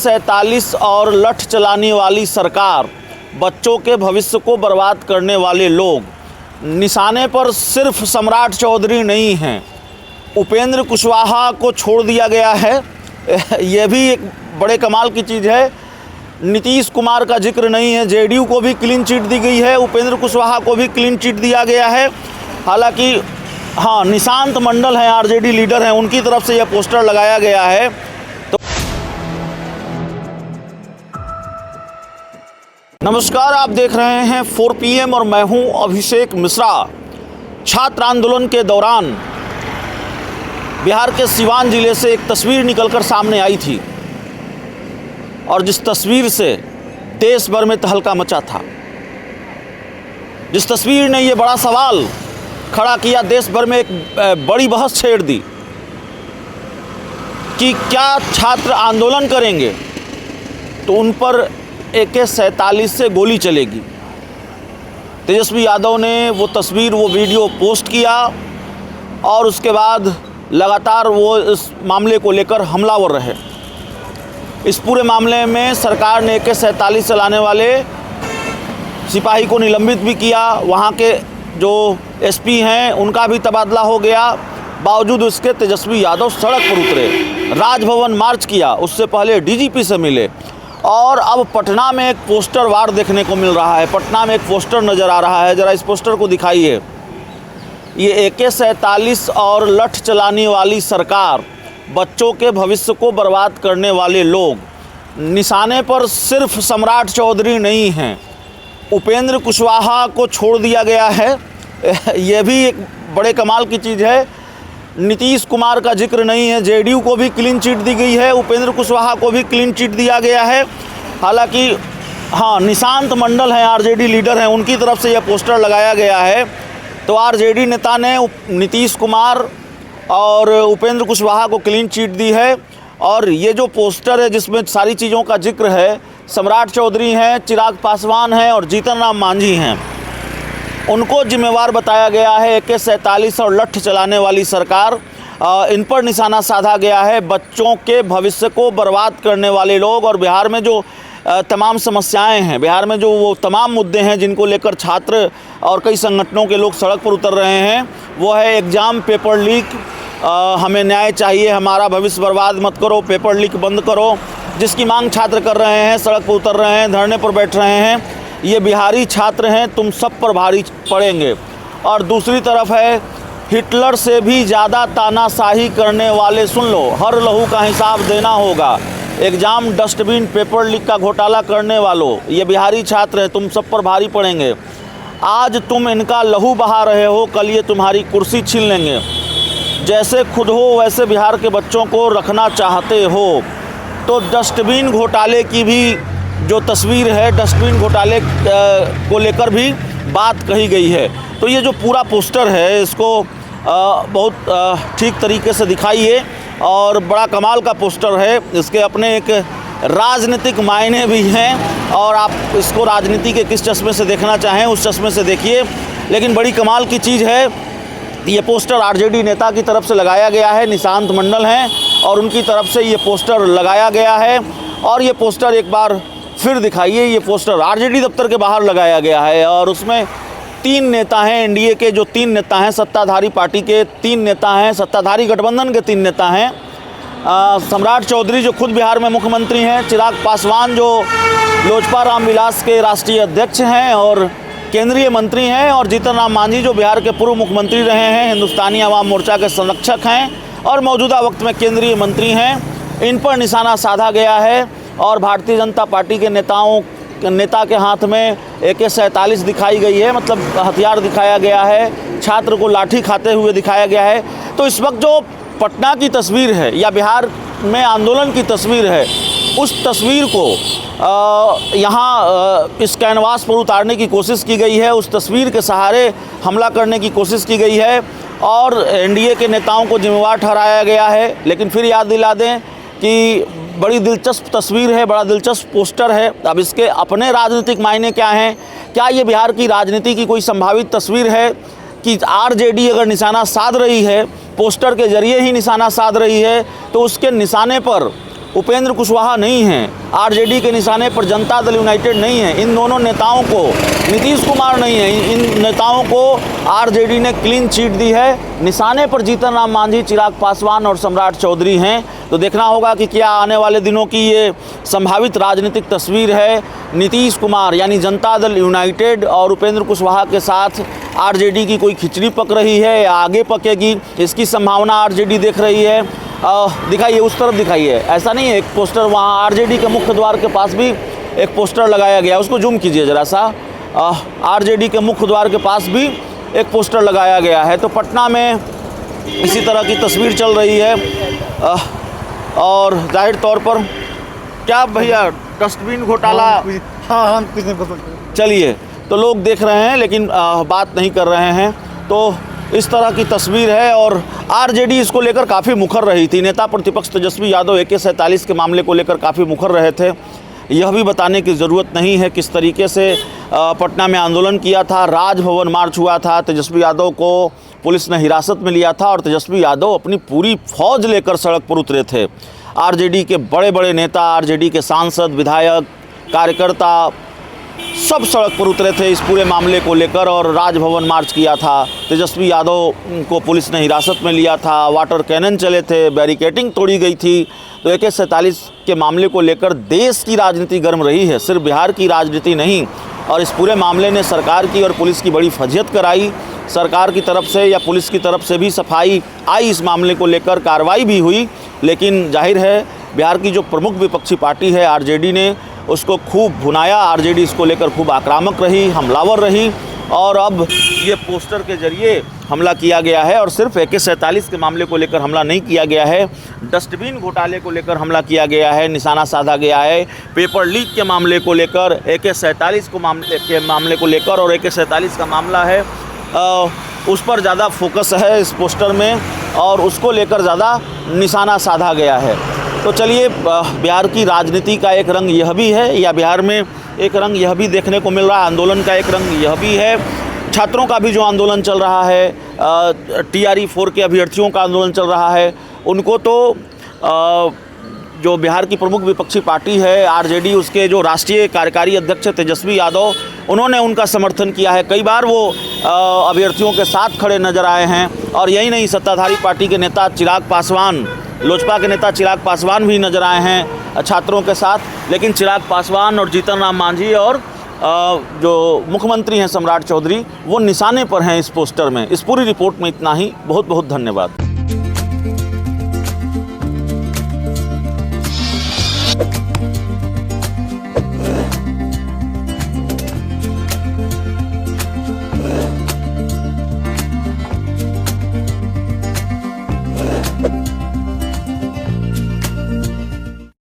AK-47 और लठ चलाने वाली सरकार, बच्चों के भविष्य को बर्बाद करने वाले लोग, निशाने पर सिर्फ सम्राट चौधरी नहीं हैं, उपेंद्र कुशवाहा को छोड़ दिया गया है। यह भी एक बड़े कमाल की चीज़ है। नीतीश कुमार का जिक्र नहीं है, जेडीयू को भी क्लीन चिट दी गई है, उपेंद्र कुशवाहा को भी क्लीन चिट दिया गया है। हालांकि हाँ, निशांत मंडल हैं, आरजेडी लीडर हैं, उनकी तरफ से यह पोस्टर लगाया गया है। तो नमस्कार, आप देख रहे हैं 4 PM और मैं हूं अभिषेक मिश्रा। छात्र आंदोलन के दौरान बिहार के सिवान जिले से एक तस्वीर निकलकर सामने आई थी और जिस तस्वीर से देश भर में तहलका मचा था, जिस तस्वीर ने ये बड़ा सवाल खड़ा किया, देश भर में एक बड़ी बहस छेड़ दी कि क्या छात्र आंदोलन करेंगे तो उन पर AK-47 से गोली चलेगी। तेजस्वी यादव ने वो तस्वीर, वो वीडियो पोस्ट किया और उसके बाद लगातार वो इस मामले को लेकर हमलावर रहे। इस पूरे मामले में सरकार ने AK-47 चलाने वाले सिपाही को निलंबित भी किया, वहाँ के जो SP हैं उनका भी तबादला हो गया। बावजूद उसके तेजस्वी यादव सड़क पर उतरे, राजभवन मार्च किया, उससे पहले DGP से मिले और अब पटना में एक पोस्टर वार देखने को मिल रहा है। पटना में एक पोस्टर नज़र आ रहा है, ज़रा इस पोस्टर को दिखाइए। ये AK-47 और लठ चलाने वाली सरकार, बच्चों के भविष्य को बर्बाद करने वाले लोग, निशाने पर सिर्फ सम्राट चौधरी नहीं हैं, उपेंद्र कुशवाहा को छोड़ दिया गया है। यह भी एक बड़े कमाल की चीज़ है। नीतीश कुमार का जिक्र नहीं है, जेडीयू को भी क्लीन चिट दी गई है, उपेंद्र कुशवाहा को भी क्लीन चिट दिया गया है। हालांकि हाँ, निशांत मंडल हैं, आरजेडी लीडर हैं, उनकी तरफ से यह पोस्टर लगाया गया है। तो आरजेडी नेता ने नीतीश कुमार और उपेंद्र कुशवाहा को क्लीन चिट दी है। और ये जो पोस्टर है जिसमें सारी चीज़ों का जिक्र है, सम्राट चौधरी हैं, चिराग पासवान हैं और जीतन राम मांझी हैं, उनको जिम्मेवार बताया गया है। AK-47 और लठ चलाने वाली सरकार, इन पर निशाना साधा गया है। बच्चों के भविष्य को बर्बाद करने वाले लोग और बिहार में जो तमाम समस्याएं हैं, बिहार में जो वो तमाम मुद्दे हैं जिनको लेकर छात्र और कई संगठनों के लोग सड़क पर उतर रहे हैं, वो है एग्ज़ाम पेपर लीक, हमें न्याय चाहिए, हमारा भविष्य बर्बाद मत करो, पेपर लीक बंद करो, जिसकी मांग छात्र कर रहे हैं, सड़क पर उतर रहे हैं, धरने पर बैठ रहे हैं। ये बिहारी छात्र हैं, तुम सब पर भारी पड़ेंगे। और दूसरी तरफ है, हिटलर से भी ज़्यादा तानाशाही करने वाले सुन लो, हर लहू का हिसाब देना होगा। एग्ज़ाम डस्टबिन पेपर लीक का घोटाला करने वालों, ये बिहारी छात्र हैं, तुम सब पर भारी पड़ेंगे। आज तुम इनका लहू बहा रहे हो, कल ये तुम्हारी कुर्सी छीन लेंगे। जैसे खुद हो वैसे बिहार के बच्चों को रखना चाहते हो। तो डस्टबिन घोटाले की भी जो तस्वीर है, डस्टबिन घोटाले को लेकर भी बात कही गई है। तो ये जो पूरा पोस्टर है, इसको बहुत ठीक तरीके से दिखाइए और बड़ा कमाल का पोस्टर है। इसके अपने एक राजनीतिक मायने भी हैं और आप इसको राजनीति के किस चश्मे से देखना चाहें उस चश्मे से देखिए। लेकिन बड़ी कमाल की चीज़ है, ये पोस्टर आरजेडी नेता की तरफ से लगाया गया है, निशांत मंडल हैं और उनकी तरफ से ये पोस्टर लगाया गया है। और ये पोस्टर एक बार फिर दिखाइए। ये पोस्टर आरजेडी दफ्तर के बाहर लगाया गया है और उसमें 3 नेता हैं, एनडीए के जो 3 नेता हैं, सत्ताधारी पार्टी के 3 नेता हैं, सत्ताधारी गठबंधन के 3 नेता हैं। सम्राट चौधरी जो खुद बिहार में मुख्यमंत्री हैं, चिराग पासवान जो लोजपा रामविलास के राष्ट्रीय अध्यक्ष हैं और केंद्रीय मंत्री हैं, और जीतन राम मांझी जो बिहार के पूर्व मुख्यमंत्री रहे हैं, हिंदुस्तानी आवाम मोर्चा के संरक्षक हैं और मौजूदा वक्त में केंद्रीय मंत्री हैं। इन पर निशाना साधा गया है और भारतीय जनता पार्टी के नेता के हाथ में AK-47 दिखाई गई है, मतलब हथियार दिखाया गया है, छात्र को लाठी खाते हुए दिखाया गया है। तो इस वक्त जो पटना की तस्वीर है या बिहार में आंदोलन की तस्वीर है, उस तस्वीर को यहाँ इस कैनवास पर उतारने की कोशिश की गई है, उस तस्वीर के सहारे हमला करने की कोशिश की गई है और एनडीए के नेताओं को जिम्मेवार ठहराया गया है। लेकिन फिर याद दिला दें कि बड़ी दिलचस्प तस्वीर है, बड़ा दिलचस्प पोस्टर है। अब इसके अपने राजनीतिक मायने क्या हैं? क्या ये बिहार की राजनीति की कोई संभावित तस्वीर है कि आरजेडी अगर निशाना साध रही है, पोस्टर के जरिए ही निशाना साध रही है, तो उसके निशाने पर उपेंद्र कुशवाहा नहीं हैं, आरजेडी के निशाने पर जनता दल यूनाइटेड नहीं है, इन दोनों नेताओं को नीतीश कुमार नहीं है, इन नेताओं को आरजेडी ने क्लीन चिट दी है। निशाने पर जीतन राम मांझी, चिराग पासवान और सम्राट चौधरी हैं। तो देखना होगा कि क्या आने वाले दिनों की ये संभावित राजनीतिक तस्वीर है। नीतीश कुमार यानी जनता दल यूनाइटेड और उपेंद्र कुशवाहा के साथ आरजेडी की कोई खिचड़ी पक रही है या आगे पकेगी, इसकी संभावना आरजेडी देख रही है। दिखाइए, उस तरफ दिखाइए, ऐसा नहीं है। एक पोस्टर वहाँ आरजेडी के मुख्य द्वार के पास भी एक पोस्टर लगाया गया, उसको जूम कीजिए ज़रा सा। आरजेडी के मुख्य द्वार के पास भी एक पोस्टर लगाया गया है। तो पटना में इसी तरह की तस्वीर चल रही है। और जाहिर तौर पर क्या भैया डस्टबिन घोटाला, हाँ कुछ नहीं पता। चलिए, तो लोग देख रहे हैं लेकिन बात नहीं कर रहे हैं। तो इस तरह की तस्वीर है और आरजेडी इसको लेकर काफ़ी मुखर रही थी। नेता प्रतिपक्ष तेजस्वी यादव AK-47 के मामले को लेकर काफ़ी मुखर रहे थे। यह भी बताने की ज़रूरत नहीं है किस तरीके से पटना में आंदोलन किया था, राजभवन मार्च हुआ था, तेजस्वी यादव को पुलिस ने हिरासत में लिया था और तेजस्वी यादव अपनी पूरी फौज लेकर सड़क पर उतरे थे। आरजेडी के बड़े बड़े नेता, आरजेडी के सांसद, विधायक, कार्यकर्ता सब सड़क पर उतरे थे इस पूरे मामले को लेकर और राजभवन मार्च किया था। तेजस्वी यादव को पुलिस ने हिरासत में लिया था, वाटर कैनन चले थे, बैरिकेडिंग तोड़ी गई थी। तो AK-47 के मामले को लेकर देश की राजनीति गर्म रही है, सिर्फ बिहार की राजनीति नहीं। और इस पूरे मामले ने सरकार की और पुलिस की बड़ी फजीहत कराई। सरकार की तरफ से या पुलिस की तरफ से भी सफाई आई, इस मामले को लेकर कार्रवाई भी हुई। लेकिन जाहिर है बिहार की जो प्रमुख विपक्षी पार्टी है आरजेडी ने उसको खूब भुनाया। आरजेडी इसको लेकर खूब आक्रामक रही, हमलावर रही और अब ये पोस्टर के जरिए हमला किया गया है। और सिर्फ AK-47 के मामले को लेकर हमला नहीं किया गया है, डस्टबिन घोटाले को लेकर हमला किया गया है, निशाना साधा गया है। पेपर लीक के मामले को लेकर, AK-47 के मामले को लेकर और AK-47 का मामला है उस पर ज़्यादा फोकस है इस पोस्टर में और उसको लेकर ज़्यादा निशाना साधा गया है। तो चलिए, बिहार की राजनीति का एक रंग यह भी है, या बिहार में एक रंग यह भी देखने को मिल रहा है, आंदोलन का एक रंग यह भी है। छात्रों का भी जो आंदोलन चल रहा है, TRE-4 के अभ्यर्थियों का आंदोलन चल रहा है, उनको तो जो बिहार की प्रमुख विपक्षी पार्टी है आरजेडी, उसके जो राष्ट्रीय कार्यकारी अध्यक्ष तेजस्वी यादव, उन्होंने उनका समर्थन किया है। कई बार वो अभ्यर्थियों के साथ खड़े नजर आए हैं। और यही नहीं, सत्ताधारी पार्टी के नेता चिराग पासवान, लोजपा के नेता चिराग पासवान भी नजर आए हैं छात्रों के साथ। लेकिन चिराग पासवान और जीतन राम मांझी और जो मुख्यमंत्री हैं सम्राट चौधरी, वो निशाने पर हैं इस पोस्टर में। इस पूरी रिपोर्ट में इतना ही। बहुत बहुत धन्यवाद।